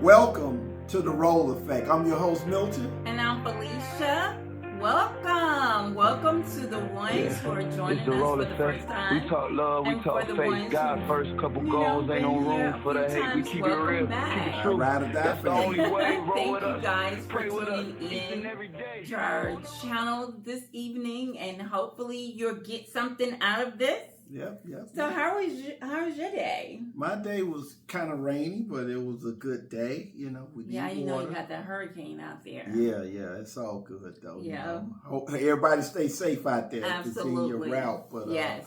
Welcome to The Role Effect. I'm your host, Milton. And I'm Felicia. Welcome to the ones who are joining us for the first time. We talk love, we and talk for the faith. ones God who, first, couple goals, ain't no room for the hate. We keep it real, keep it true. Ride or die That's for the only that. way. Roll Thank with you us, guys for pray with us tuning each and in every day. to our channel this evening, and hopefully you'll get something out of this. Yep. So how was your day? My day was kind of rainy, but it was a good day. You know, we need water. You got that hurricane out there. Yeah, it's all good though. Yeah. Hope everybody stay safe out there. Absolutely. Continue your route. But yes.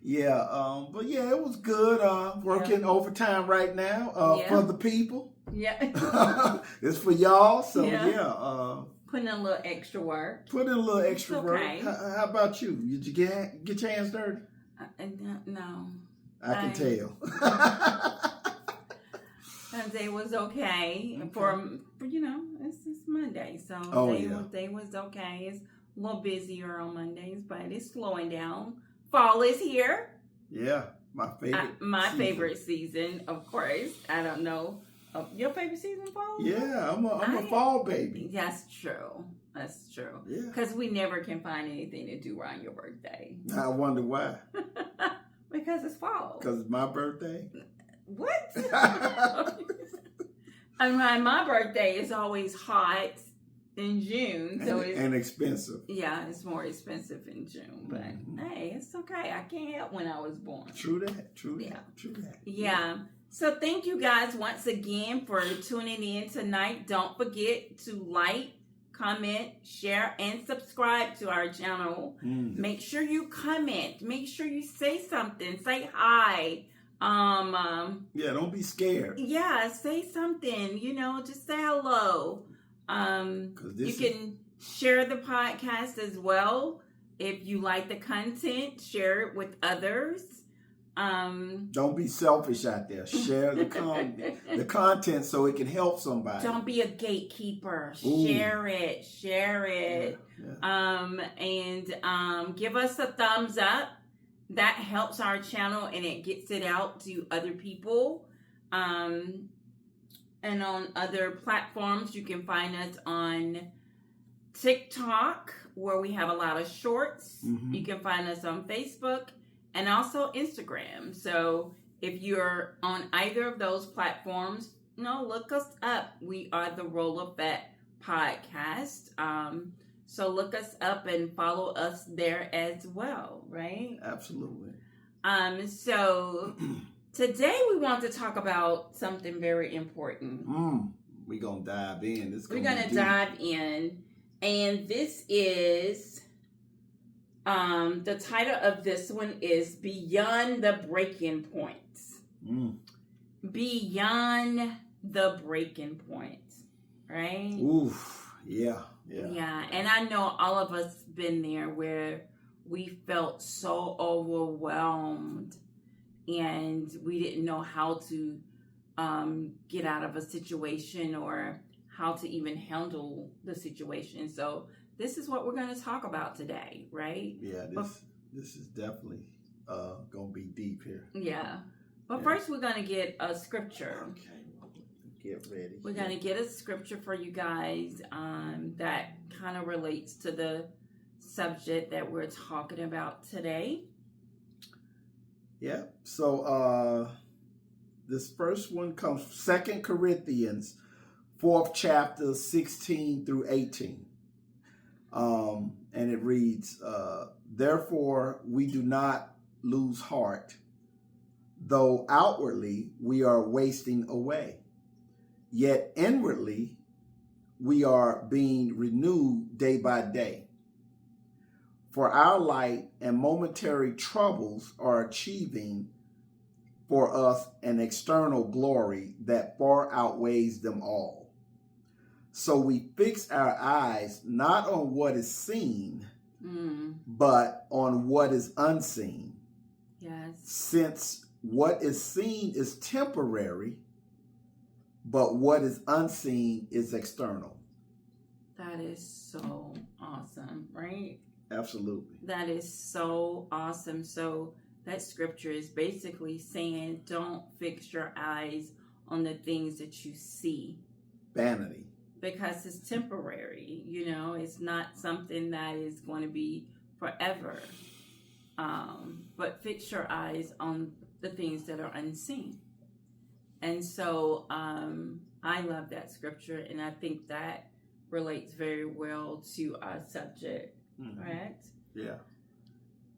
But it was good. Working overtime right now for the people. Yeah. It's for y'all. So putting in a little extra work. Put in a little extra work. Okay. How about you? Did you get your hands dirty? No. I can tell. That day was okay. For it's Monday, so day was okay. It's a little busier on Mondays, but it's slowing down. Fall is here. Yeah, my favorite. Favorite season, of course. I don't know. Your favorite season, fall? Yeah, I'm a fall baby. That's true. Yeah. Because we never can find anything to do around your birthday. I wonder why. Because it's fall. Because it's my birthday? What? And my birthday is always hot in June. And expensive. Yeah, it's more expensive in June. But hey, it's okay. I can't help when I was born. True that. Yeah. So thank you guys once again for tuning in tonight. Don't forget to like, comment, share, and subscribe to our channel. Make sure you comment. Make sure you say something. Say hi. Don't be scared. Yeah, say something. Just say hello. You can share the podcast as well. If you like the content, share it with others. Don't be selfish out there. Share the content so it can help somebody. Don't be a gatekeeper. Ooh. Share it. Yeah. And give us a thumbs up. That helps our channel and it gets it out to other people. And on other platforms, you can find us on TikTok, where we have a lot of shorts. You can find us on Facebook and also Instagram. So if you're on either of those platforms, look us up. We are the Role Effect Podcast. So look us up and follow us there as well, right? Absolutely. So today we want to talk about something very important. We're going to dive in. We're going to dive in. And this is, the title of this one is Beyond the Breaking Points. Beyond the Breaking Points, right? Oof, yeah. Yeah, and I know all of us been there where we felt so overwhelmed and we didn't know how to get out of a situation or how to even handle the situation. So this is what we're going to talk about today, right? Yeah, this is definitely going to be deep here. Yeah. But first we're going to get a scripture. Okay. Get ready. We're going to get a scripture for you guys that kind of relates to the subject that we're talking about today. Yeah. So this first one comes from 2 Corinthians, 4th chapter, 16 through 18. And it reads, therefore we do not lose heart, though outwardly we are wasting away. Yet inwardly, we are being renewed day by day. For our light and momentary troubles are achieving for us an external glory that far outweighs them all. So we fix our eyes not on what is seen, but on what is unseen. Yes. Since what is seen is temporary, but what is unseen is external. That is so awesome, right? Absolutely. That is so awesome. So that scripture is basically saying, don't fix your eyes on the things that you see. Vanity. Because it's temporary, it's not something that is going to be forever. But fix your eyes on the things that are unseen. And so I love that scripture, and I think that relates very well to our subject, correct? Yeah.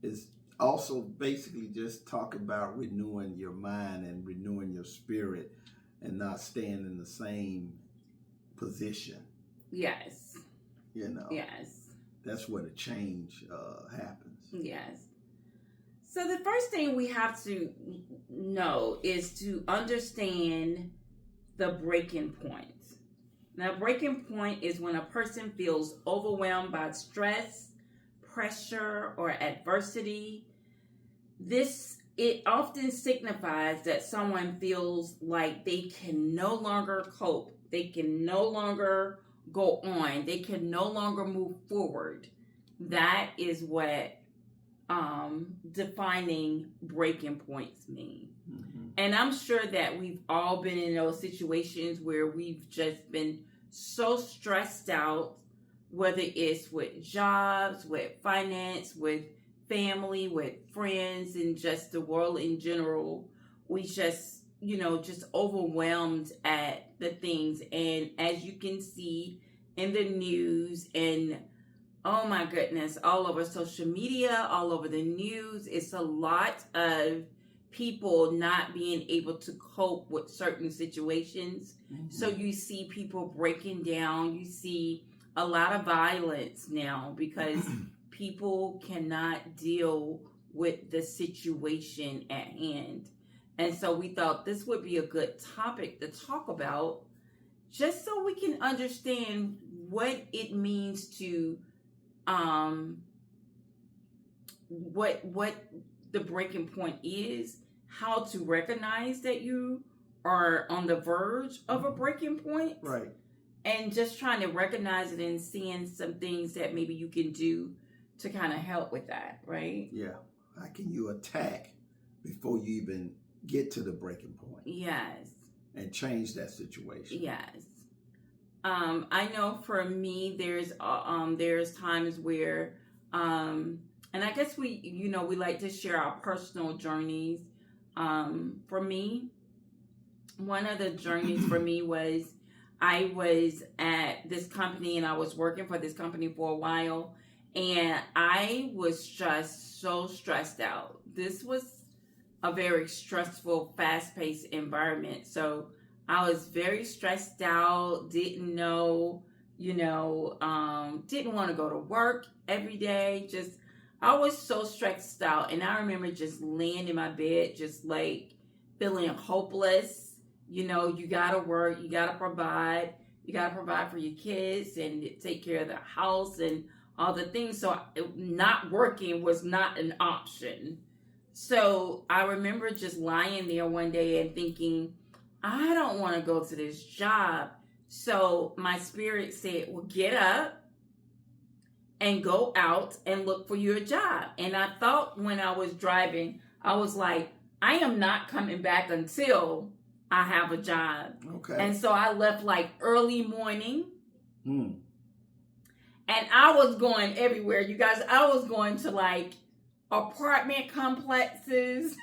It's also basically just talk about renewing your mind and renewing your spirit and not staying in the same position. Yes. Yes. That's where the change happens. Yes. So the first thing we have to know is to understand the breaking point. Now, breaking point is when a person feels overwhelmed by stress, pressure, or adversity. It often signifies that someone feels like they can no longer cope. They can no longer go on. They can no longer move forward. That is what defining breaking points mean. And I'm sure that we've all been in those situations where we've just been so stressed out, whether it's with jobs, with finance, with family, with friends, and just the world in general. We just, just overwhelmed at the things. And as you can see in the news and oh my goodness, all over social media, all over the news, it's a lot of people not being able to cope with certain situations. So you see people breaking down. You see a lot of violence now because people cannot deal with the situation at hand. And so we thought this would be a good topic to talk about, just so we can understand what it means to what the breaking point is, how to recognize that you are on the verge of a breaking point, right? And just trying to recognize it and seeing some things that maybe you can do to kind of help with that, right? Yeah. How can you attack before you even get to the breaking point? Yes. And change that situation. Yes. I know for me, there's times where, and I guess we like to share our personal journeys. For me, one of the journeys for me was I was at this company and I was working for this company for a while, and I was just so stressed out. This was a very stressful, fast-paced environment. So I was very stressed out, didn't know, didn't want to go to work every day. I was so stressed out. And I remember just laying in my bed, just like feeling hopeless. You got to work, you got to provide for your kids and take care of the house and all the things. So not working was not an option. So I remember just lying there one day and thinking, I don't want to go to this job. So my spirit said, well, get up and go out and look for your job. And I thought when I was driving, I was like, I am not coming back until I have a job. Okay. And so I left like early morning. And I was going everywhere. You guys, I was going to like apartment complexes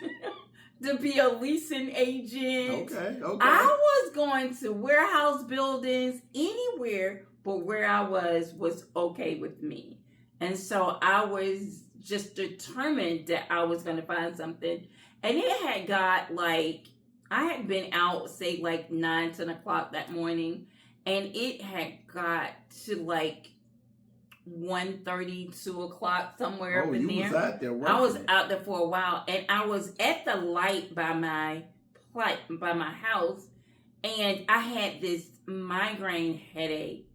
to be a leasing agent. Okay. I was going to warehouse buildings, anywhere but where I was okay with me. And so I was just determined that I was going to find something. And it had got like, I had been out, say like 9, 10 o'clock that morning, and it had got to like 1:30, 2 o'clock, somewhere up in there. Was out there working. I was out there for a while, and I was at the light by my house, and I had this migraine headache,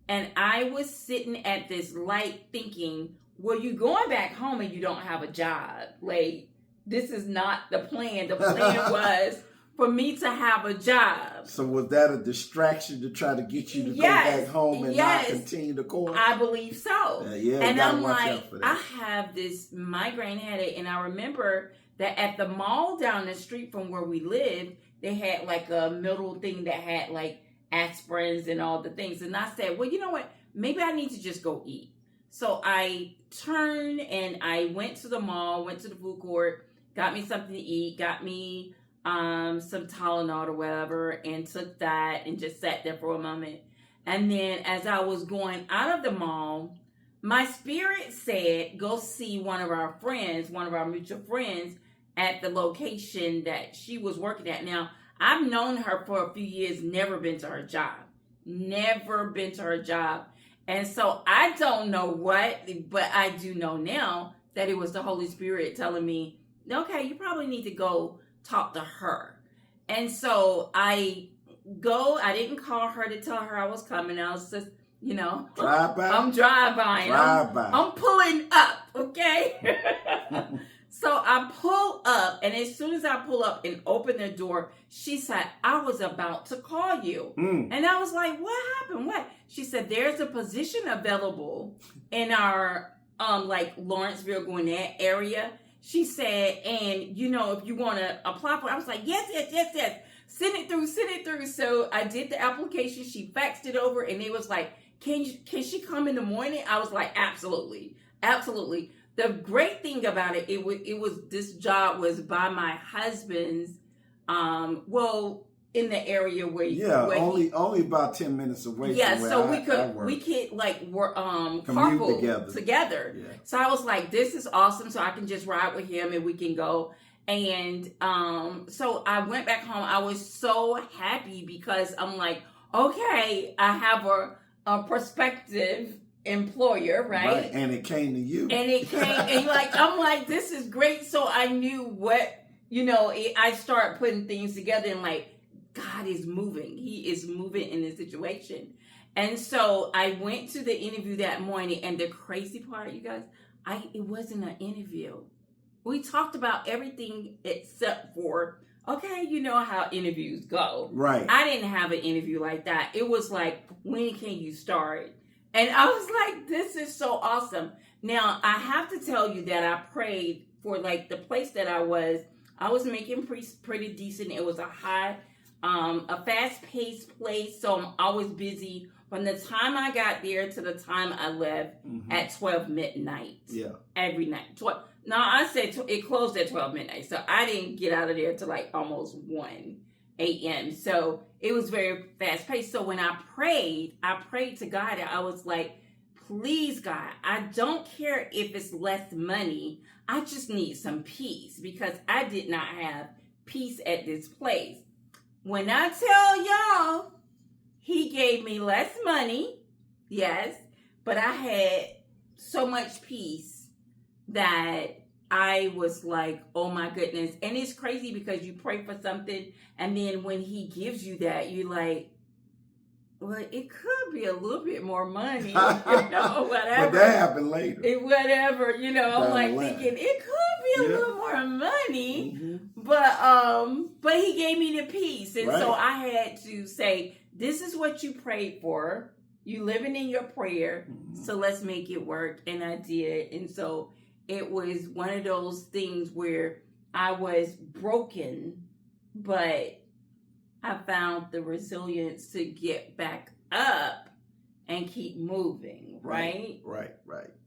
and I was sitting at this light thinking, well, you're going back home and you don't have a job. Like, this is not the plan. The plan was for me to have a job. So was that a distraction to try to get you to go back home and not continue the course? I believe so. Yeah, and I'm like, I have this migraine headache, and I remember that at the mall down the street from where we lived, they had like a middle thing that had like aspirins and all the things. And I said, well, you know what? Maybe I need to just go eat. So I turned and I went to the mall, went to the food court, got me something to eat, got me some Tylenol or whatever, and took that and just sat there for a moment. And then as I was going out of the mall, my spirit said, go see one of our mutual friends at the location that she was working at. Now, I've known her for a few years, never been to her job. And so I don't know what, but I do know now that it was the Holy Spirit telling me, okay, you probably need to go talk to her. And so I didn't call her to tell her I was coming. I was just, I'm drive-by. I'm pulling up, okay? So I pull up, and as soon as I pull up and open the door, she said, I was about to call you. And I was like, what happened? What? She said, there's a position available in our, Lawrenceville, Gwinnett area. She said, and, if you want to apply for it, I was like, yes. Send it through. So I did the application. She faxed it over, and it was like, can she come in the morning? I was like, absolutely. The great thing about it, this job was by my husband's, in the area where only about 10 minutes away. Yeah, from where so we could work carpool together. Yeah. So I was like, this is awesome. So I can just ride with him and we can go. And so I went back home. I was so happy because I'm like, okay, I have a prospective employer, right? And it came to you. And it came, and I'm like, this is great. So I knew what, I started putting things together and God is moving. He is moving in this situation. And so I went to the interview that morning, and the crazy part, you guys, it wasn't an interview. We talked about everything except for, okay, you know how interviews go. Right. I didn't have an interview like that. It was like, when can you start? And I was like, this is so awesome. Now, I have to tell you that I prayed for the place that I was making pretty decent. It was a fast-paced place, so I'm always busy from the time I got there to the time I left at 12 midnight. Yeah. Every night. No, I said it closed at 12 midnight, so I didn't get out of there till almost 1 a.m. So it was very fast-paced. So when I prayed to God, and I was like, please, God, I don't care if it's less money. I just need some peace because I did not have peace at this place. When I tell y'all, he gave me less money, yes, but I had so much peace that I was like, oh my goodness. And it's crazy because you pray for something, and then when he gives you that, you're like, well, it could be a little bit more money, whatever. But that happened later. I'm thinking it could be a little more money, but he gave me the peace. And so I had to say, this is what you prayed for. You living in your prayer, so let's make it work. And I did. And so it was one of those things where I was broken, but I found the resilience to get back up and keep moving, right? Right.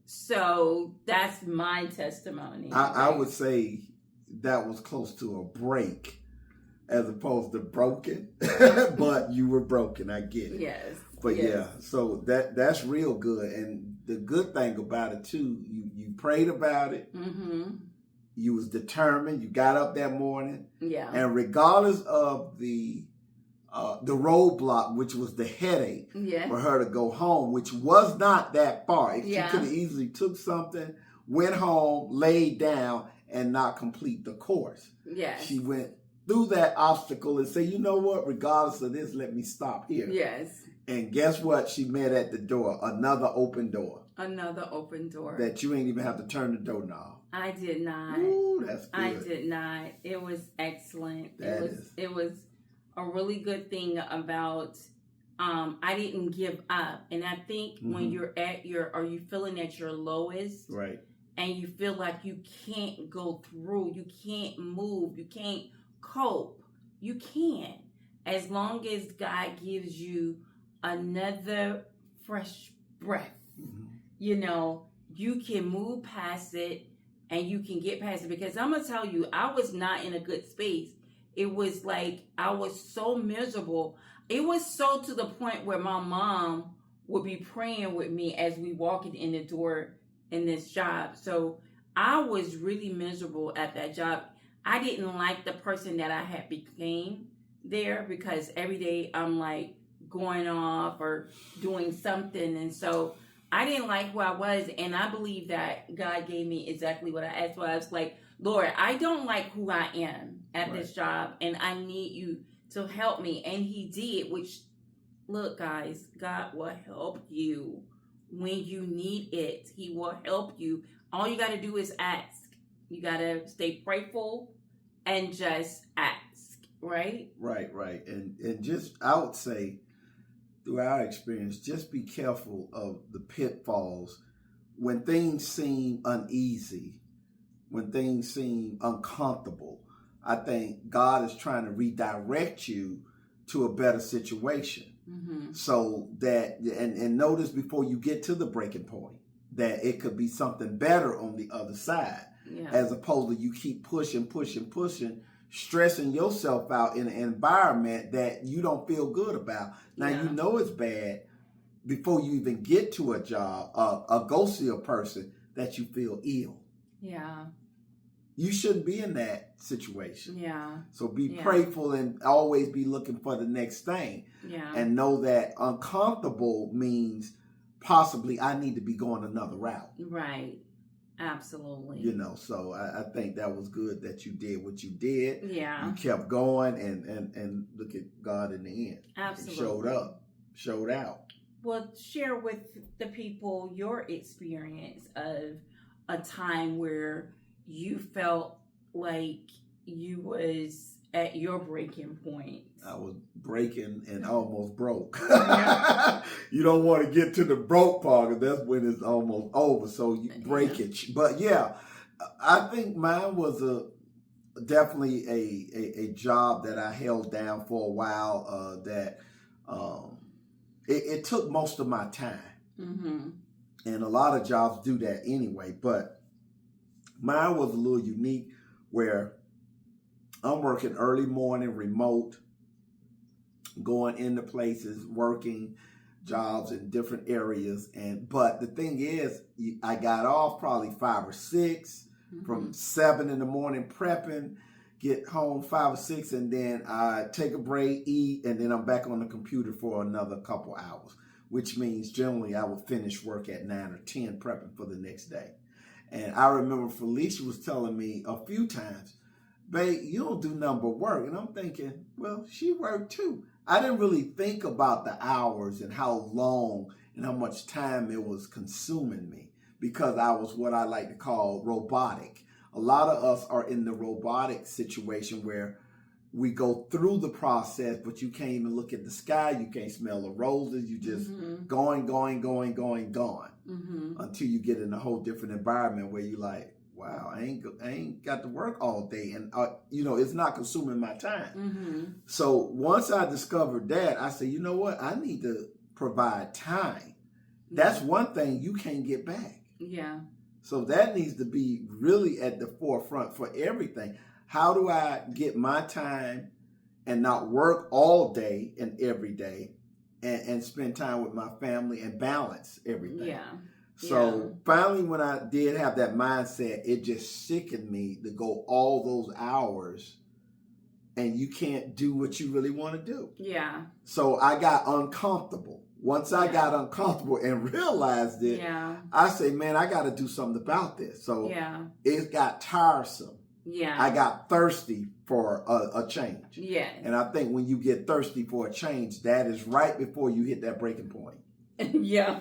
So that's my testimony. I would say that was close to a break as opposed to broken, but you were broken. I get it. Yes. But yeah, so that's real good. And the good thing about it too, you prayed about it. You was determined. You got up that morning. Yeah. And regardless of the roadblock, which was the headache for her to go home, which was not that far. She could have easily took something, went home, laid down, and not complete the course. Yes. She went through that obstacle and said, you know what, regardless of this, let me stop here. Yes. And guess what? She met at the door, another open door. Another open door. That you ain't even have to turn the doorknob. I did not. Ooh, that's good. I did not. It was excellent. It was a really good thing about I didn't give up. And I think when you're are you feeling at your lowest? Right. and you feel like you can't go through, you can't move, you can't cope, you can. As long as God gives you another fresh breath, you know, you can move past it and you can get past it. Because I'm going to tell you, I was not in a good space. It was like I was so miserable. It was so to the point where my mom would be praying with me as we walked in the door in this job. So I was really miserable at that job. I didn't like the person that I had became there, because every day I'm like going off or doing something. And so I didn't like who I was. And I believe that God gave me exactly what I asked for. I was like, Lord, I don't like who I am at this job, and I need you to help me. And he did, which, look, guys, God will help you when you need it. He will help you. All you got to do is ask. You got to stay prayerful and just ask, right? Right. And just, I would say, through our experience, just be careful of the pitfalls when things seem uneasy, when things seem uncomfortable. I think God is trying to redirect you to a better situation. So that, and notice before you get to the breaking point, that it could be something better on the other side, as opposed to you keep pushing, stressing yourself out in an environment that you don't feel good about. Now, you know it's bad before you even get to a job, go see a person that you feel ill. Yeah. You shouldn't be in that situation. Yeah. So be prayerful and always be looking for the next thing. Yeah. And know that uncomfortable means possibly I need to be going another route. Right. Absolutely. You know, so I think that was good that you did what you did. Yeah. You kept going and look at God in the end. Absolutely. He showed out. Well, share with the people your experience of a time where you felt like you was at your breaking point. I was breaking and almost broke. Yeah. You don't want to get to the broke part, because that's when it's almost over. So you breakage. But yeah, I think mine was definitely a job that I held down for a while. It took most of my time, and a lot of jobs do that anyway. But mine was a little unique, where I'm working early morning, remote, going into places, working jobs in different areas. But the thing is, I got off probably 5 or 6 from 7 in the morning prepping, get home 5 or 6, and then I take a break, eat, and then I'm back on the computer for another couple hours, which means generally I would finish work at 9 or 10 prepping for the next day. And I remember Felicia was telling me a few times, babe, you don't do nothing but work. And I'm thinking, well, she worked too. I didn't really think about the hours and how long and how much time it was consuming me, because I was what I like to call robotic. A lot of us are in the robotic situation where we go through the process, but you can't even look at the sky. You can't smell the roses. You just going, until you get in a whole different environment where you like, wow, I ain't got to work all day, and it's not consuming my time. So once I discovered that, I said, you know what? I need to provide time. That's one thing you can't get back. Yeah. So that needs to be really at the forefront for everything. How do I get my time and not work all day and every day, and spend time with my family and balance everything? Yeah. So finally, when I did have that mindset, it just sickened me to go all those hours and you can't do what you really want to do. Yeah. So I got uncomfortable. Once I got uncomfortable and realized it, I say, man, I got to do something about this. So it got tiresome. Yeah. I got thirsty for a change. Yeah. And I think when you get thirsty for a change, that is right before you hit that breaking point. Yeah.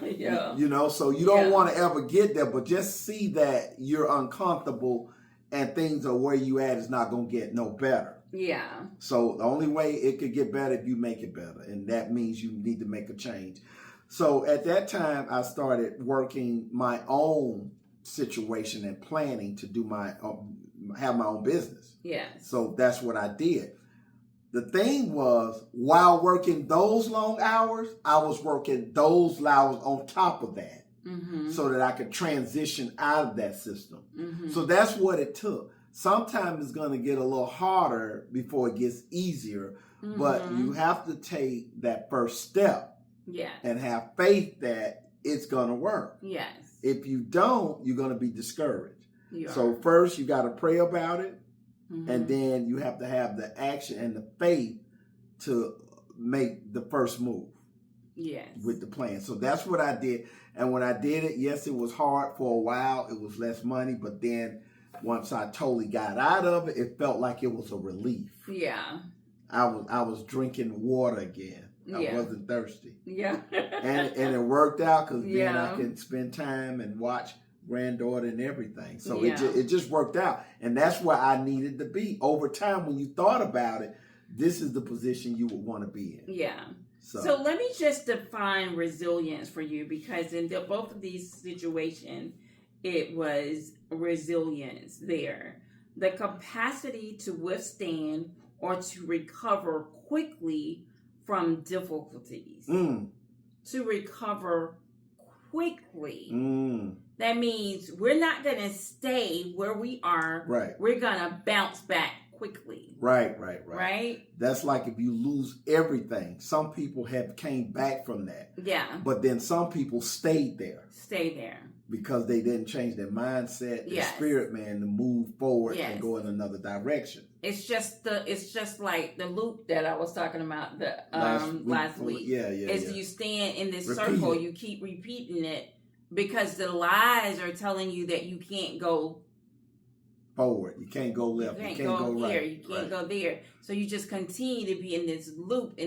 So you don't want to ever get there, but just see that you're uncomfortable and things are where you at is not going to get no better. Yeah. So the only way it could get better if you make it better, and that means you need to make a change. So at that time, I started working my own situation and planning to do have my own business. Yes. So that's what I did. The thing was, while working those long hours, I was working those hours on top of that, so that I could transition out of that system. So that's what it took. Sometimes it's going to get a little harder before it gets easier, but you have to take that first step and have faith that it's going to work. Yes. If you don't, you're going to be discouraged. You So are. first you got to pray about it, and then you have to have the action and the faith to make the first move. Yes. With the plan. So that's what I did. And when I did it, yes, it was hard for a while. It was less money, but then once I totally got out of it, it felt like it was a relief. Yeah. I was drinking water again. I wasn't thirsty. Yeah. and it worked out because then I could spend time and watch granddaughter and everything. So it just worked out. And that's where I needed to be. Over time, when you thought about it, this is the position you would want to be in. Yeah. So let me just define resilience for you, because in both of these situations, it was resilience there. The capacity to withstand or to recover quickly from difficulties. To recover quickly. That means we're not going to stay where we are. Right. We're going to bounce back quickly. Right. That's like if you lose everything. Some people have came back from that. Yeah. But then some people stayed there. Stay there. Because they didn't change their mindset, their spirit, man, to move forward and go in another direction. It's just like the loop that I was talking about last week. You stand in this circle, you keep repeating it because the lies are telling you that you can't go forward. You can't go left. You can't go here. right. You can't go there. So you just continue to be in this loop,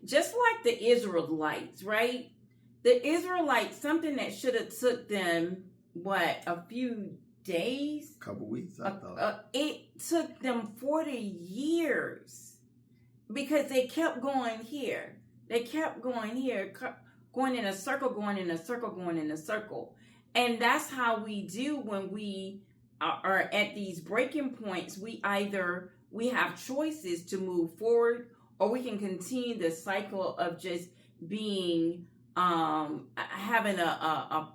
just like the Israelites, right? The Israelites, something that should have took them, a few days? A couple weeks, I thought. It took them 40 years because they kept going here. They kept going here, going in a circle, going in a circle, going in a circle. And that's how we do when we are at these breaking points. We have choices to move forward, or we can continue the cycle of just being having a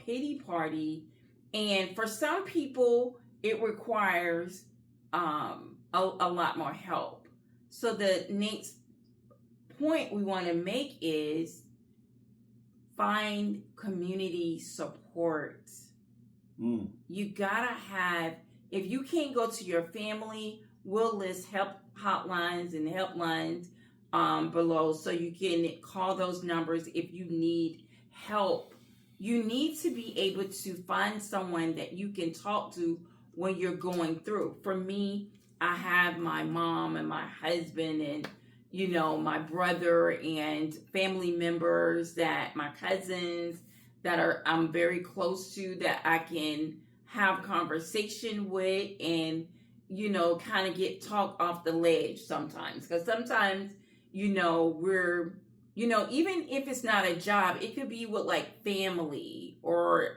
pity party. And for some people it requires a lot more help. So the next point we want to make is find community support. You gotta have, if you can't go to your family, we'll list help hotlines and helplines below, so you can call those numbers if you need help. You need to be able to find someone that you can talk to when you're going through. For me, I have my mom and my husband and, my brother and family members, that my cousins that I'm very close to, that I can have conversation with and, kind of get talk off the ledge sometimes. Because sometimes, we're, even if it's not a job, it could be with like family or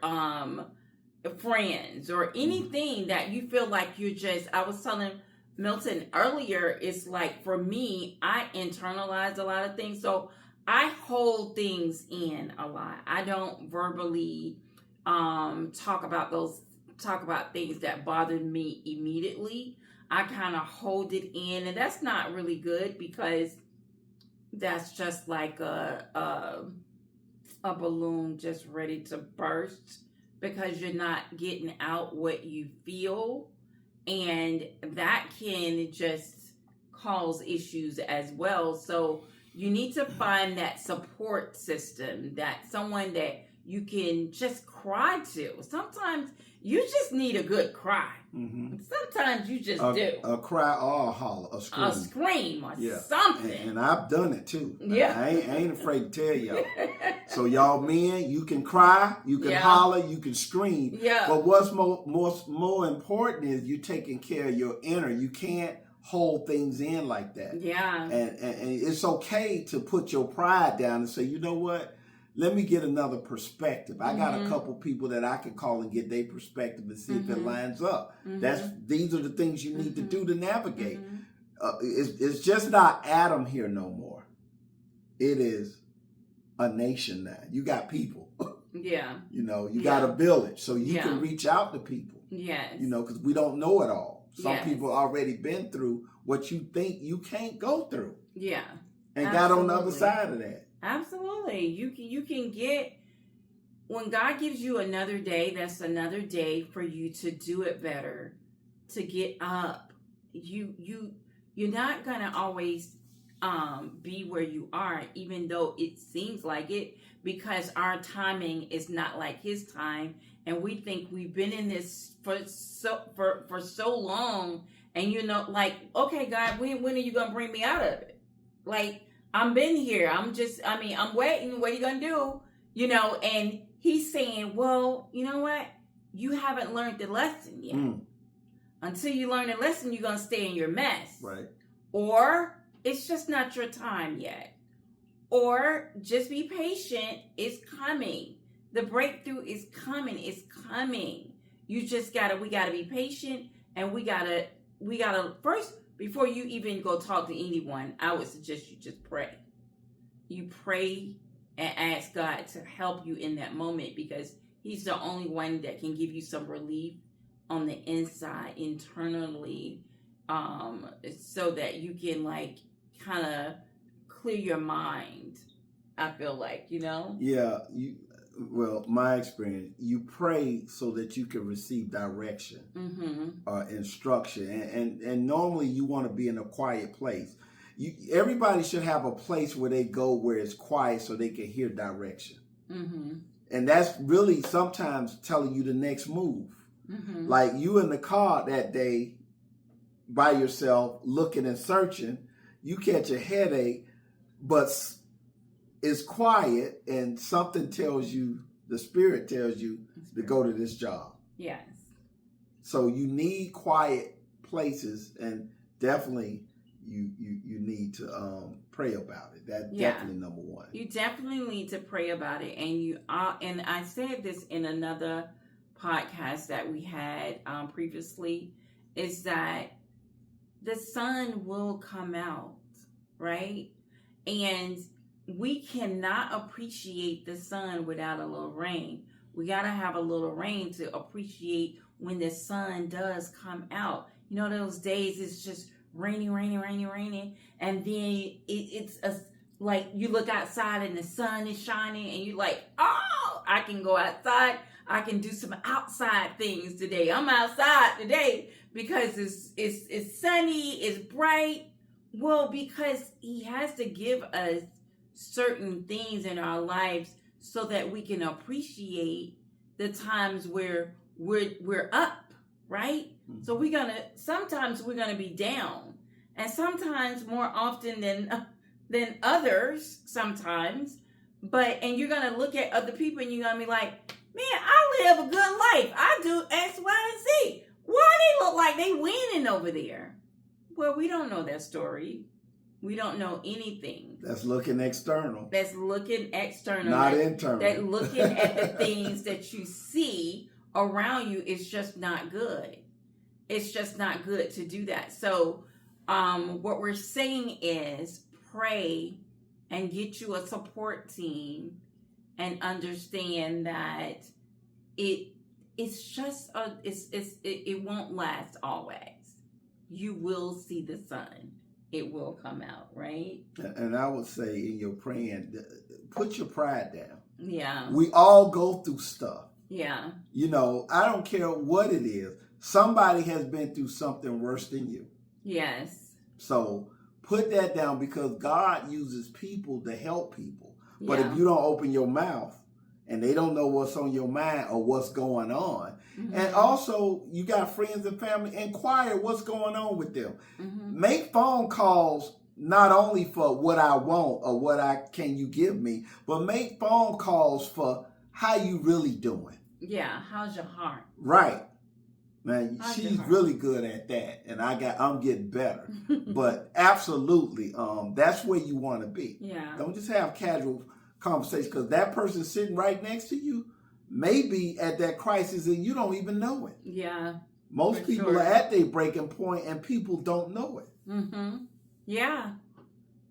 friends or anything that you feel like I was telling Milton earlier, it's like for me, I internalize a lot of things. So I hold things in a lot. I don't verbally talk about things that bothered me immediately. I kind of hold it in, and that's not really good, because that's just like a balloon just ready to burst, because you're not getting out what you feel, and that can just cause issues as well. So you need to find that support system, that someone that you can just cry to. Sometimes you just need a good cry. Sometimes you just do. A cry or a holler, a scream. A scream or something. And I've done it too. Yeah. I ain't afraid to tell y'all. So y'all men, you can cry, you can holler, you can scream. Yeah. But what's more important is you taking care of your inner. You can't hold things in like that. Yeah. And it's okay to put your pride down and say, you know what? let me get another perspective. I got a couple people that I can call and get their perspective and see if it lines up. These are the things you need to do to navigate. It's just not Adam here no more. It is a nation now. You got people. Yeah. You know, you got a village, so you can reach out to people. Yes. You know, because we don't know it all. Some Yes. people already been through what you think you can't go through. Yeah. And got on the other side of that. Absolutely. You can get, when God gives you another day, that's another day for you to do it better, to get up. You're not gonna always be where you are, even though it seems like it, because our timing is not like His time, and we think we've been in this for so long, and you know, like, okay, God, when are you gonna bring me out of it? Like, I'm been here. I'm waiting. What are you gonna do? You know, and He's saying, well, you know what? You haven't learned the lesson yet. Until you learn the lesson, you're gonna stay in your mess. Right. Or it's just not your time yet. Or just be patient. It's coming. The breakthrough is coming. It's coming. We gotta be patient, and we gotta first, before you even go talk to anyone, I would suggest you just pray. You pray and ask God to help you in that moment, because He's the only one that can give you some relief on the inside, internally, so that you can, like, kind of clear your mind. I feel like, you know? Yeah. My experience, you pray so that you can receive direction, instruction, and normally you want to be in a quiet place. Everybody should have a place where they go where it's quiet so they can hear direction, and that's really sometimes telling you the next move. Like you in the car that day by yourself, looking and searching, you catch a headache, but it's quiet, and something tells you, the Spirit tells you to go to this job. Yes. So you need quiet places, and definitely you need to pray about it. That's definitely number one. You definitely need to pray about it, and I said this in another podcast that we had previously, is that the sun will come out, right? And we cannot appreciate the sun without a little rain. We got to have a little rain to appreciate when the sun does come out. You know, those days it's just raining, and then it's like you look outside and the sun is shining, and you're like, oh, I can go outside. I can do some outside things today. I'm outside today because it's sunny, it's bright. Well, because He has to give us certain things in our lives so that we can appreciate the times where we're up, right? So sometimes we're gonna be down, and sometimes more often than others sometimes. And you're gonna look at other people and you're gonna be like, man, I live a good life. I do X, Y, and Z. Why they look like they winning over there? Well, we don't know that story. We don't know anything. That's looking external. That's looking external. Not internal. That looking at the things that you see around you is just not good. It's just not good to do that. So what we're saying is pray and get you a support team, and understand that it won't last always. You will see the sun. It will come out, right? And I would say in your praying, put your pride down. Yeah. We all go through stuff. Yeah. You know, I don't care what it is. Somebody has been through something worse than you. Yes. So put that down, because God uses people to help people. But Yeah. if you don't open your mouth and they don't know what's on your mind or what's going on, and also you got friends and family, inquire what's going on with them. Make phone calls, not only for what I want or can you give me, but make phone calls for how you really doing. Yeah. How's your heart? Right. Man, How's she's your heart? really good at that, and I'm getting better. But absolutely, that's where you want to be. Yeah. Don't just have casual conversation, because that person sitting right next to you may be at that crisis and you don't even know it. Yeah. Most people are at their breaking point and people don't know it. Mm-hmm. Yeah.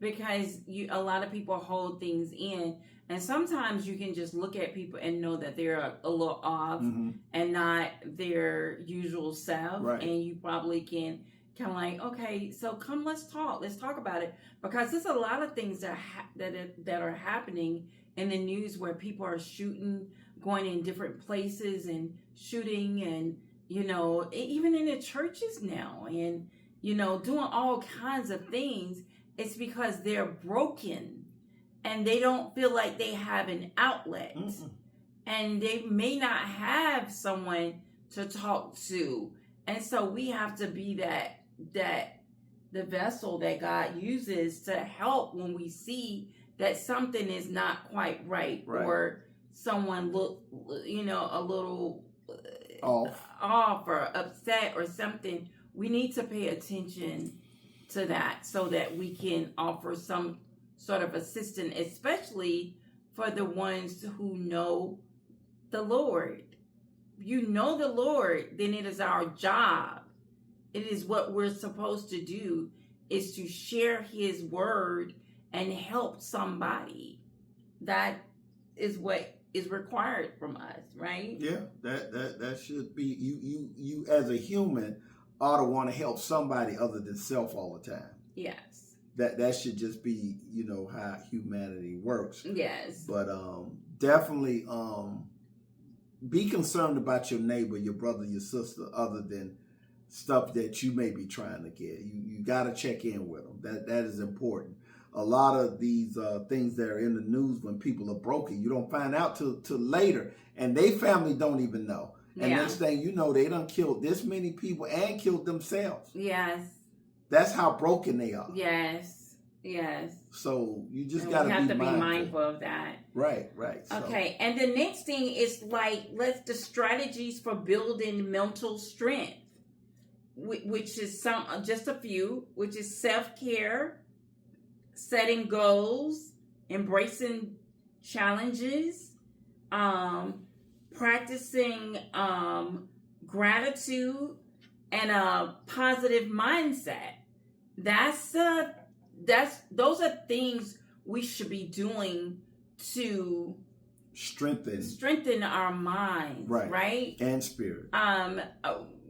Because a lot of people hold things in, and sometimes you can just look at people and know that they're a little off and not their usual self, right. And you probably can kind of like, okay, so come, let's talk about it, because there's a lot of things that are happening in the news where people are shooting, going in different places and shooting, and even in the churches now, and doing all kinds of things. It's because they're broken and they don't feel like they have an outlet. And they may not have someone to talk to. And so we have to be the vessel that God uses to help when we see that something is not quite right. Or someone look, a little off or upset or something. We need to pay attention to that so that we can offer some sort of assistance, especially for the ones who know the Lord. You know the Lord, then it is our job. It is what we're supposed to do, is to share his word and help somebody. That is what is required from us, right? Yeah, that should be, you as a human ought to want to help somebody other than self all the time. Yes. That should just be, how humanity works. Yes. But definitely be concerned about your neighbor, your brother, your sister, other than stuff that you may be trying to get. You got to check in with them. That is important. A lot of these things that are in the news, when people are broken, you don't find out till later, and they family don't even know. And next thing you know, they done killed this many people and killed themselves. Yes. That's how broken they are. Yes. So you just got to be mindful of that. Right. Okay. And the next thing is the strategies for building mental strength, which is just a few, which is self-care, setting goals, embracing challenges, practicing gratitude, and a positive mindset. Those are things we should be doing to strengthen our minds, right? And spirit.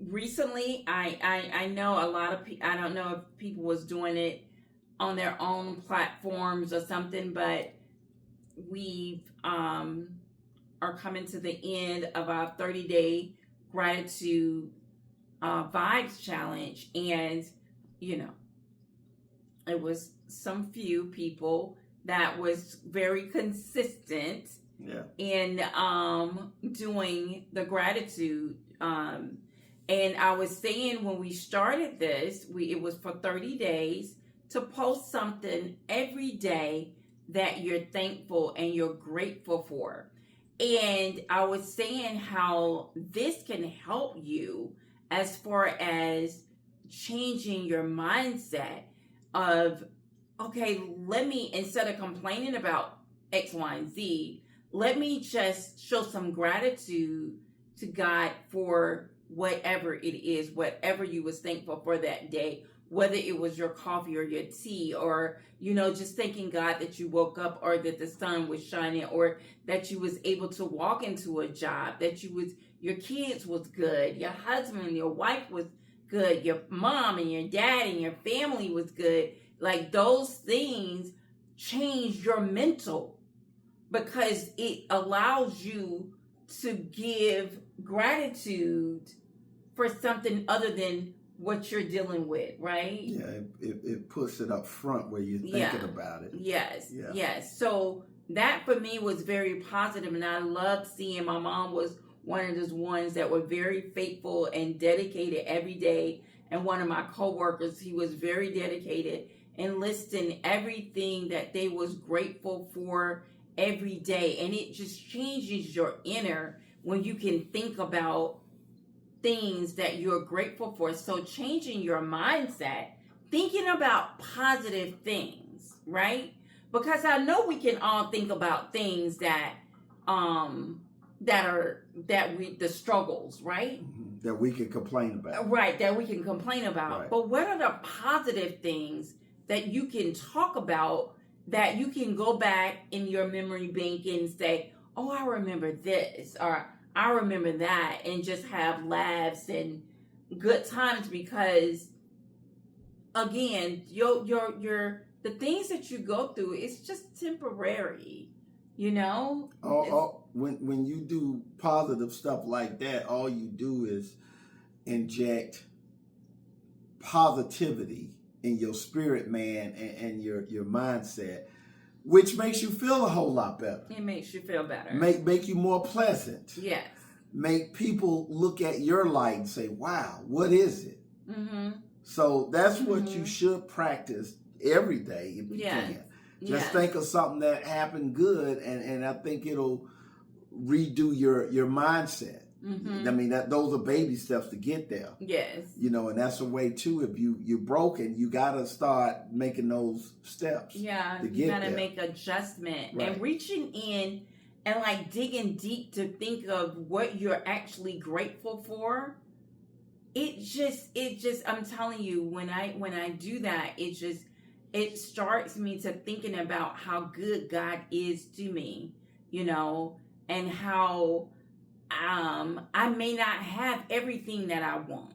Recently, I know a lot of people. I don't know if people was doing it on their own platforms or something, but we are coming to the end of our 30-day gratitude vibes challenge, and it was some few people that was very consistent in doing the gratitude. And I was saying when we started this, it was for 30 days to post something every day that you're thankful and you're grateful for. And I was saying how this can help you as far as changing your mindset of, okay, instead of complaining about X, Y, and Z, let me just show some gratitude to God for whatever it is, whatever you was thankful for that day, whether it was your coffee or your tea, or, just thanking God that you woke up, or that the sun was shining, or that you was able to walk into a job, that your kids was good, your husband and your wife was good, your mom and your dad and your family was good. Like, those things change your mental, because it allows you to give gratitude for something other than what you're dealing with, right? Yeah, it puts it up front where you're thinking about it. Yes. So that for me was very positive, and I loved seeing my mom was one of those ones that were very faithful and dedicated every day. And one of my coworkers, he was very dedicated and listing everything that they was grateful for every day. And it just changes your inner when you can think about things that you're grateful for. So changing your mindset, thinking about positive things, right? because I know we can all think about things that the struggles, right? That we can complain about. Right, that we can complain about. Right. But what are the positive things that you can talk about, that you can go back in your memory bank and say, oh, I remember this, or I remember that, and just have laughs and good times? Because again, the things that you go through, it's just temporary, you know? When you do positive stuff like that, all you do is inject positivity in your spirit, man, and your mindset, which makes you feel a whole lot better. It makes you feel better. Make you more pleasant. Yes. Make people look at your light and say, wow, what is it? Mm-hmm. So that's what you should practice every day if you can. Just think of something that happened good, and I think it'll redo your mindset. I mean, those are baby steps to get there. Yes. You know, and that's a way too. If you're broken, you got to start making those steps. Yeah, you got to make adjustment and reaching in and like digging deep to think of what you're actually grateful for. It just I'm telling you, when I do that, it starts me to thinking about how good God is to me, you know, and how I may not have everything that I want.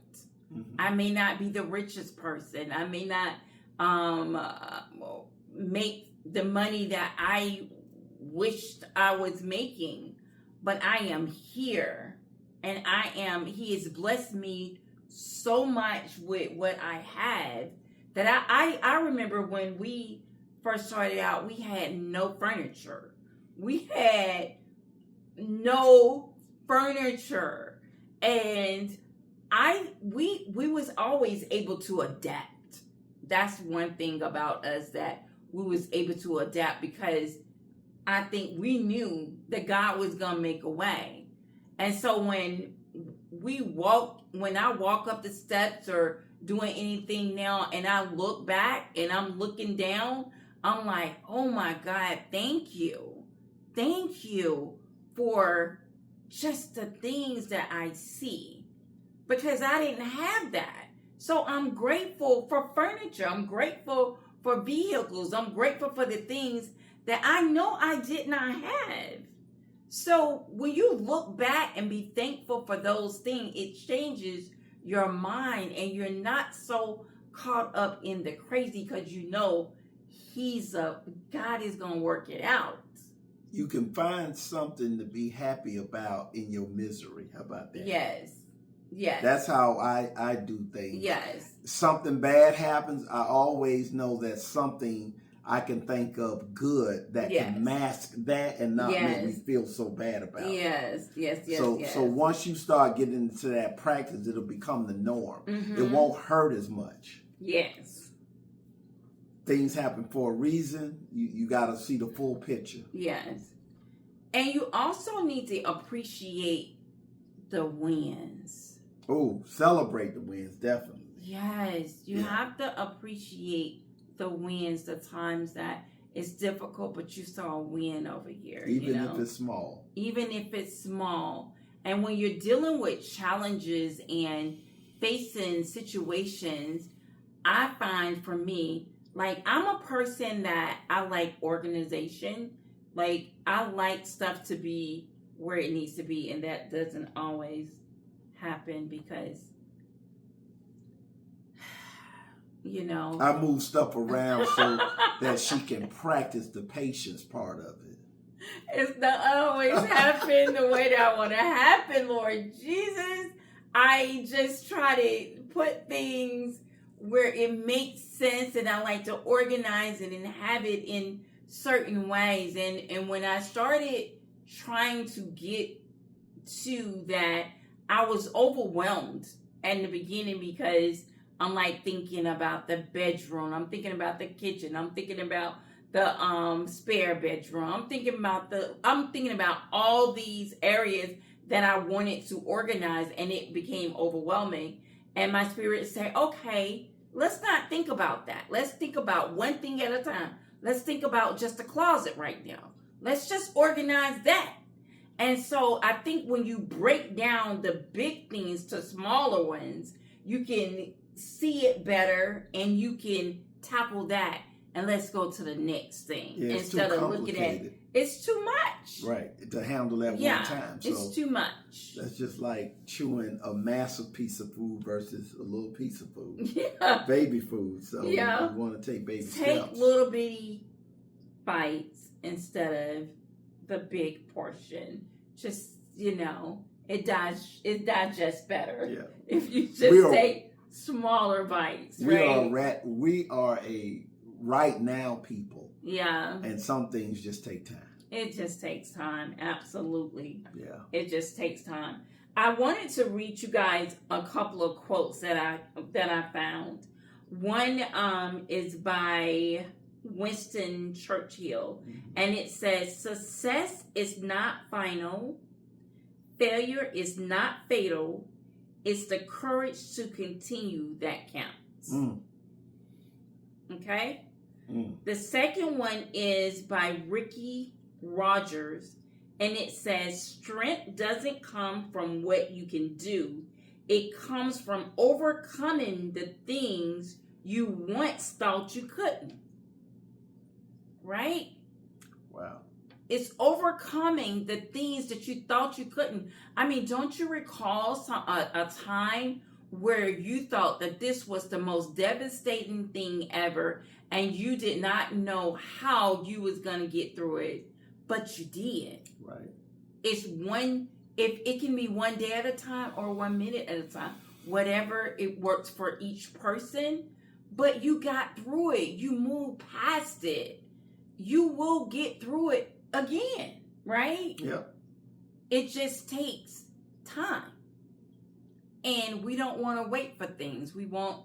I may not be the richest person. I may not make the money that I wished I was making, but I am here, and He has blessed me so much with what I have, that I remember when we first started out, we had no furniture. We had no furniture, and we was always able to adapt. That's one thing about us, that we was able to adapt, because I think we knew that God was gonna make a way. And so when I walk up the steps or doing anything now, and I look back and I'm looking down, I'm like, oh my God, thank you for just the things that I see, because I didn't have that. So I'm grateful for furniture. I'm grateful for vehicles. I'm grateful for the things that I know I did not have. So when you look back and be thankful for those things, it changes your mind, and you're not so caught up in the crazy, because you know God is going to work it out. You can find something to be happy about in your misery. How about that? Yes. That's how I do things. Yes. Something bad happens, I always know that something I can think of good that can mask that and not make me feel so bad about it. So once you start getting into that practice, it'll become the norm. It won't hurt as much. Yes. Things happen for a reason. You got to see the full picture. Yes. And you also need to appreciate the wins. Oh, celebrate the wins, definitely. Yes. You have to appreciate the wins, the times that it's difficult, but you saw a win over here. Even if it's small. Even if it's small. And when you're dealing with challenges and facing situations, I find for me, like, I'm a person that I like organization. Like, I like stuff to be where it needs to be, and that doesn't always happen because, you know, I move stuff around so that she can practice the patience part of it. It's not always happen the way that I want to happen, Lord Jesus. I just try to put things where it makes sense, and I like to organize it and have it in certain ways. And when I started trying to get to that, I was overwhelmed in the beginning, because I'm like thinking about the bedroom, I'm thinking about the kitchen, I'm thinking about the spare bedroom, I'm thinking about all these areas that I wanted to organize, and it became overwhelming. And my spirit said, okay, let's not think about that. Let's think about one thing at a time. Let's think about just the closet right now. Let's just organize that. And so I think when you break down the big things to smaller ones, you can see it better and you can tackle that. And let's go to the next thing. Yeah, instead of looking at it's too much. Right. To handle that one time. So it's too much. That's just like chewing a massive piece of food versus a little piece of food. Yeah. Baby food. So you want to take baby steps. Take little bitty bites instead of the big portion. Just, it digests better if you just take smaller bites. Right? We are a right now people. Yeah. And some things just take time. It just takes time. Absolutely. Yeah. It just takes time. I wanted to read you guys a couple of quotes that I found. One is by Winston Churchill, and it says, "Success is not final. Failure is not fatal. It's the courage to continue that counts." Okay? The second one is by Ricky Rogers, and it says, "Strength doesn't come from what you can do. It comes from overcoming the things you once thought you couldn't." Right? Wow. It's overcoming the things that you thought you couldn't. I mean, don't you recall a time where you thought that this was the most devastating thing ever and you did not know how you was going to get through it, but you did? Right. If it can be one day at a time or 1 minute at a time, whatever it works for each person, but you got through it. You moved past it. You will get through it again, right? Yep. It just takes time. And we don't want to wait for things. We want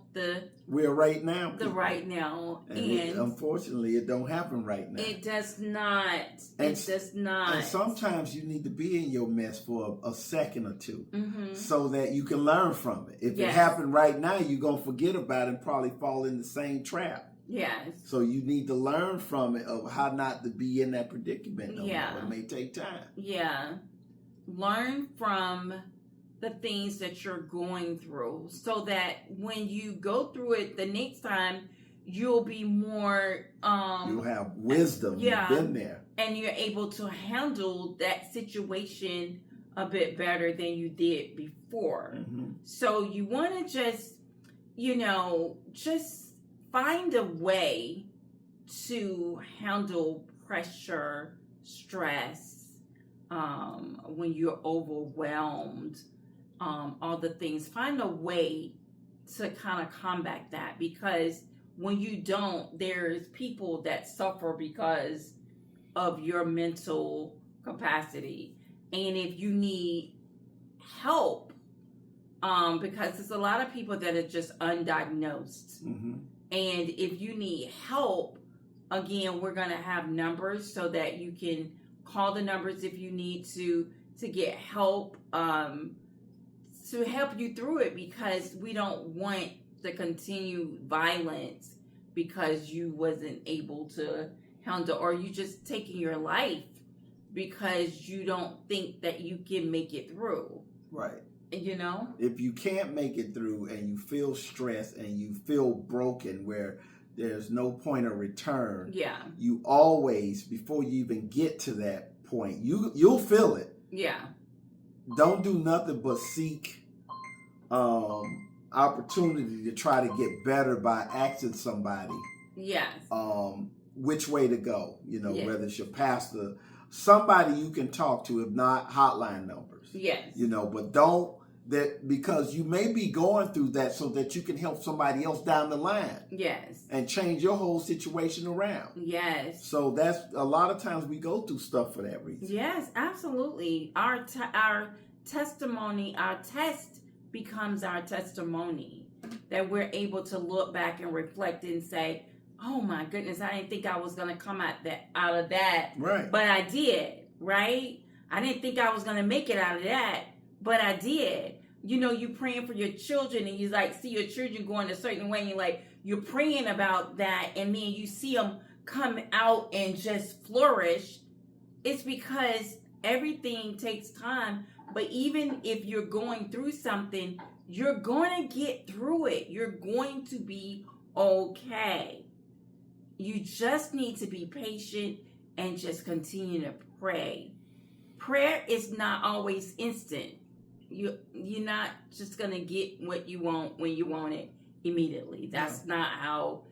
we're right now people. The right now. And unfortunately, it don't happen right now. It does not. It does not. And sometimes you need to be in your mess for a second or two so that you can learn from it. If it happened right now, you're going to forget about it and probably fall in the same trap. Yes. So you need to learn from it of how not to be in that predicament no more. It may take time. Yeah. Learn from the things that you're going through so that when you go through it the next time, you'll be more you'll have wisdom. You've been there. And you're able to handle that situation a bit better than you did before. So you want to just find a way to handle pressure, stress, when you're overwhelmed, all the things. Find a way to kind of combat that, because when you don't, there's people that suffer because of your mental capacity. And if you need help, because there's a lot of people that are just undiagnosed. And if you need help, again, we're going to have numbers so that you can call the numbers if you need to get help, to help you through it, because we don't want the continued violence because you wasn't able to handle, or you just taking your life because you don't think that you can make it through. Right. If you can't make it through and you feel stressed and you feel broken where there's no point of return, you always, before you even get to that point, you'll feel it. Don't do nothing but seek opportunity to try to get better by asking somebody which way to go, whether it's your pastor, somebody you can talk to, if not hotline numbers. But don't because you may be going through that so that you can help somebody else down the line. And change your whole situation around. So that's a lot of times we go through stuff for that reason. Yes, absolutely. Our testimony, our test becomes our testimony, that we're able to look back and reflect and say, oh my goodness, I didn't think I was going to come out of that. Right. But I did, right? I didn't think I was going to make it out of that, but I did. You praying for your children and you see your children going a certain way and you're praying about that, and then you see them come out and just flourish. It's because everything takes time. But even if you're going through something, you're going to get through it. You're going to be okay. You just need to be patient and just continue to pray. Prayer is not always instant. You're not just going to get what you want when you want it immediately. That's not how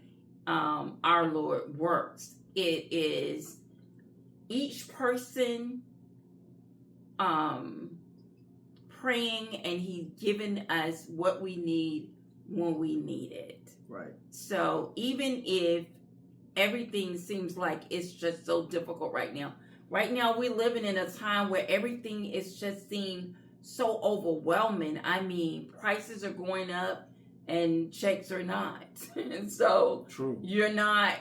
our Lord works. It is each person praying, and He's given us what we need when we need it. Right. So even if everything seems like it's just so difficult right now we're living in a time where everything is just seem so overwhelming. I mean, prices are going up and checks are not. And so True. You're not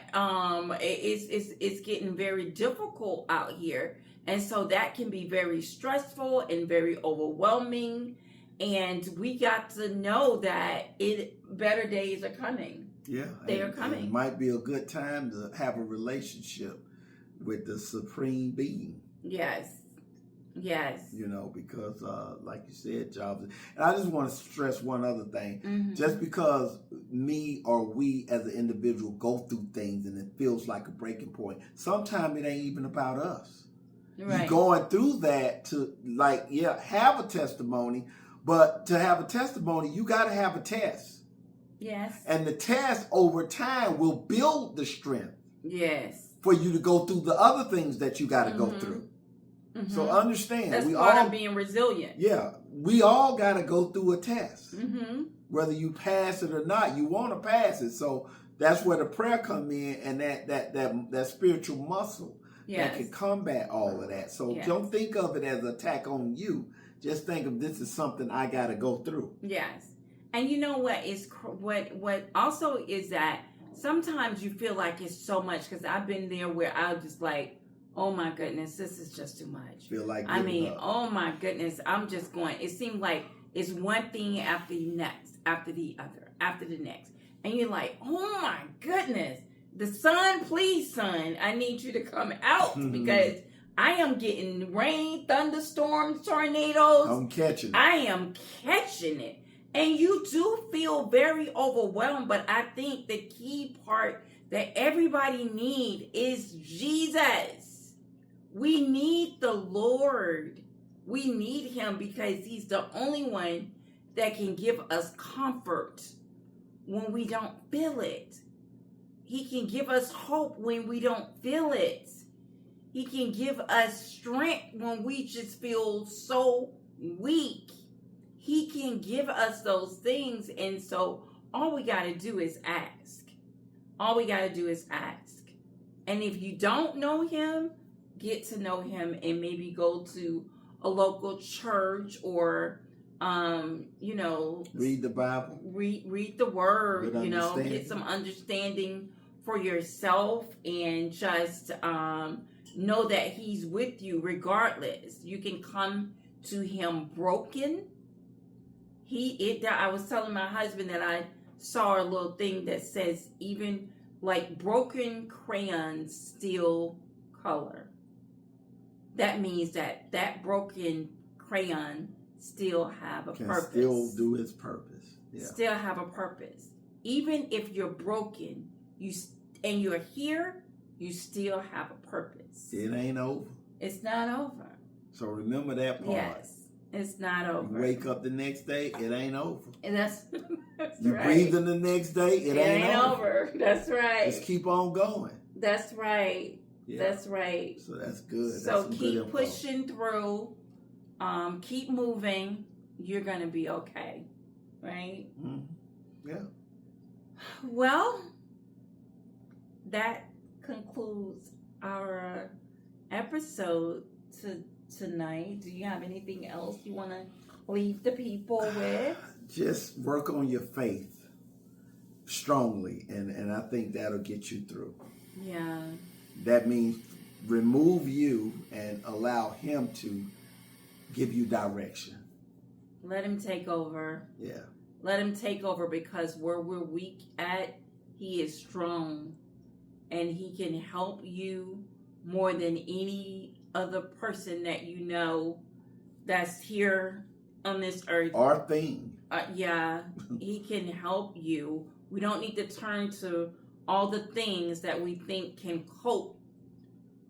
it's getting very difficult out here. And so that can be very stressful and very overwhelming. And we got to know that better days are coming. Yeah. They are coming. It might be a good time to have a relationship with the Supreme Being. Yes. Because like you said, jobs. And I just want to stress one other thing. Mm-hmm. Just because me or we as an individual go through things and it feels like a breaking point, sometimes it ain't even about us. Right. You're going through that to have a testimony, but to have a testimony, you got to have a test. Yes. And the test over time will build the strength. Yes. For you to go through the other things that you got to go through. Mm-hmm. So understand. That's part of being resilient. Yeah. We all got to go through a test. Mm-hmm. Whether you pass it or not, you want to pass it. So that's where the prayer come in, and that spiritual muscle that can combat all of that. So don't think of it as an attack on you. Just think of this as something I got to go through. Yes. And you know what is what also is that sometimes you feel like it's so much, because I've been there where I was just like, oh my goodness, this is just too much. Feel like oh my goodness, I'm just going. It seemed like it's one thing after the next, after the other, after the next. And you're like, oh my goodness, the sun, please, sun, I need you to come out because I am getting rain, thunderstorms, tornadoes. I'm catching it. I am catching it. And you do feel very overwhelmed, but I think the key part that everybody needs is Jesus. We need the Lord. We need Him because He's the only one that can give us comfort when we don't feel it. He can give us hope when we don't feel it. He can give us strength when we just feel so weak. He can give us those things. And so all we got to do is ask. All we got to do is ask. And if you don't know Him, get to know Him and maybe go to a local church or, read the Bible. Read the Word, get some understanding for yourself and just know that He's with you regardless. You can come to Him broken. I was telling my husband that I saw a little thing that says even like broken crayons still color. That means that broken crayon still have a purpose. Still do its purpose. Yeah. Still have a purpose. Even if you're broken, and you're here, you still have a purpose. It ain't over. It's not over. So remember that part. Yes. It's not over. You wake up the next day, it ain't over. And that's you right. breathe in the next day, it ain't over. That's right. Just keep on going. That's right. Yeah. That's right. So that's good. So keep pushing through. Keep moving. You're going to be okay. Right? Mm-hmm. Yeah. Well, that concludes our episode tonight. Do you have anything else you want to leave the people with? Just work on your faith strongly, and I think that'll get you through. Yeah. That means remove you and allow Him to give you direction. Let Him take over. Yeah. Let Him take over, because where we're weak at, He is strong. and he can help you more than any other person that you know that's here on this earth. Or thing. Yeah, he can help you. We don't need to turn to all the things that we think can cope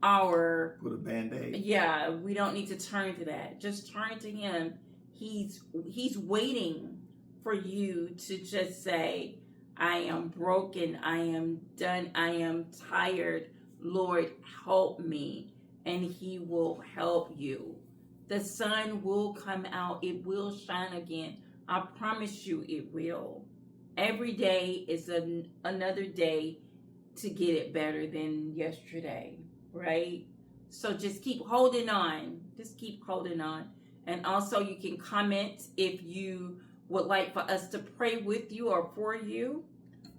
our... Put a Band-Aid. Yeah, we don't need to turn to that. Just turn to him. He's waiting for you to just say, I am broken, I am done, I am tired. Lord, help me. And he will help you. The sun will come out. It will shine again. I promise you it will. Every day is another day to get it better than yesterday, right? So just keep holding on. Just keep holding on. And also you can comment if you would like for us to pray with you or for you.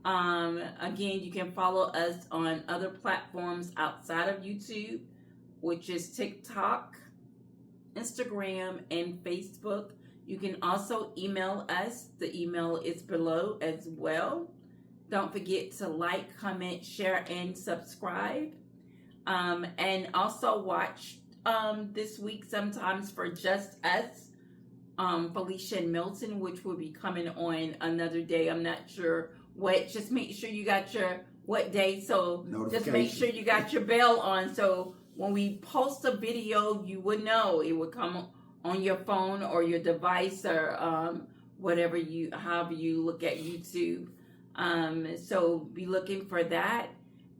Again, you can follow us on other platforms outside of YouTube, which is TikTok, Instagram, and Facebook. You can also email us. The email is below as well. Don't forget to like, comment, share, and subscribe. And also watch this week sometimes for Just Us, Felicia and Milton, which will be coming on another day. I'm not sure what. Just make sure you got your what day. So just make sure you got your bell on. So when we post a video, you would know. It would come on your phone or your device or whatever however you look at YouTube. So be looking for that.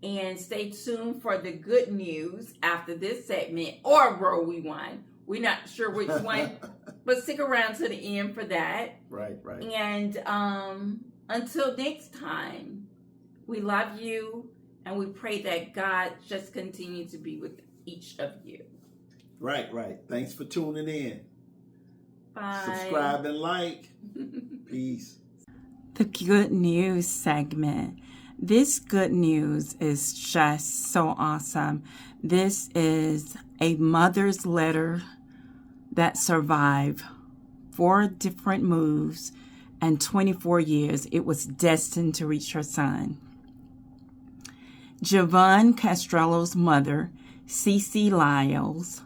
And stay tuned for the good news after this segment or Roe We Won. We're not sure which one, but stick around to the end for that. Right. And until next time, we love you and we pray that God just continue to be with each of you. Right. Thanks for tuning in. Bye. Subscribe and like. Peace. The good news segment. This good news is just so awesome. This is a mother's letter that survived 4 different moves and 24 years. It was destined to reach her son. Javon Castrello's mother, Cece Lyles,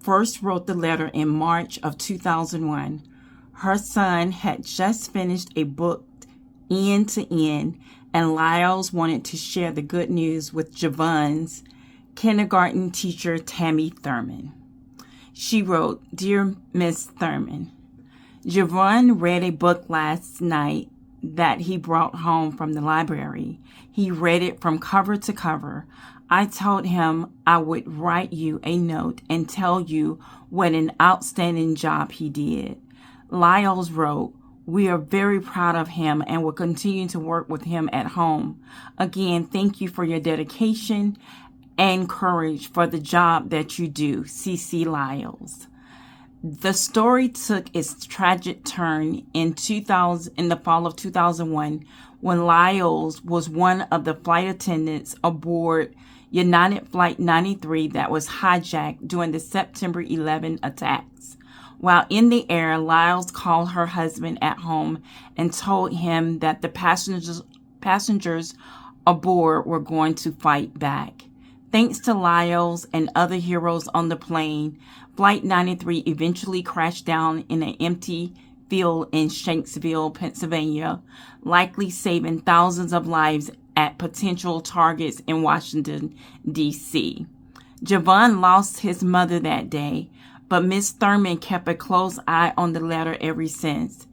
first wrote the letter in March of 2001. Her son had just finished a book end to end, and Lyles wanted to share the good news with Javon's kindergarten teacher, Tammy Thurman. She wrote, Dear Miss Thurman, Javon read a book last night that he brought home from the library. He read it from cover to cover. I told him I would write you a note and tell you what an outstanding job he did. Lyles wrote, We are very proud of him and will continue to work with him at home. Again, thank you for your dedication and courage for the job that you do, Cece Lyles. The story took its tragic turn in the fall of 2001 when Lyles was one of the flight attendants aboard United Flight 93 that was hijacked during the September 11 attacks. While in the air, Lyles called her husband at home and told him that the passengers aboard were going to fight back. Thanks to Lyles and other heroes on the plane, Flight 93 eventually crashed down in an empty field in Shanksville, Pennsylvania, likely saving thousands of lives at potential targets in Washington, D.C. Javon lost his mother that day, but Miss Thurman kept a close eye on the letter ever since.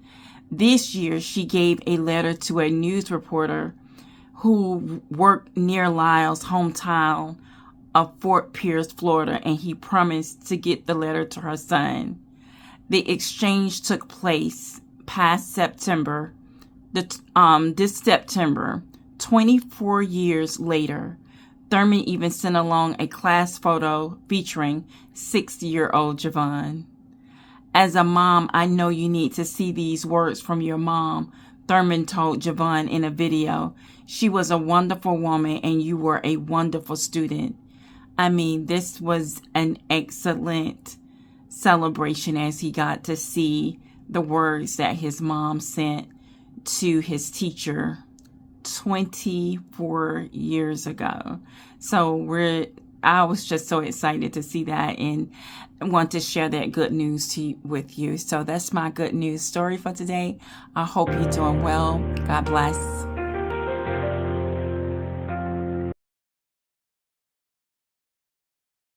This year, she gave a letter to a news reporter who worked near Lyles' hometown of Fort Pierce, Florida, and he promised to get the letter to her son. The exchange took place past September. This September, 24 years later, Thurman even sent along a class photo featuring 6-year-old Javon. As a mom, I know you need to see these words from your mom, Thurman told Javon in a video. She was a wonderful woman and you were a wonderful student. I mean, this was an excellent celebration as he got to see the words that his mom sent to his teacher 24 years ago. So I was just so excited to see that and want to share that good news with you. So that's my good news story for today. I hope you're doing well. God bless.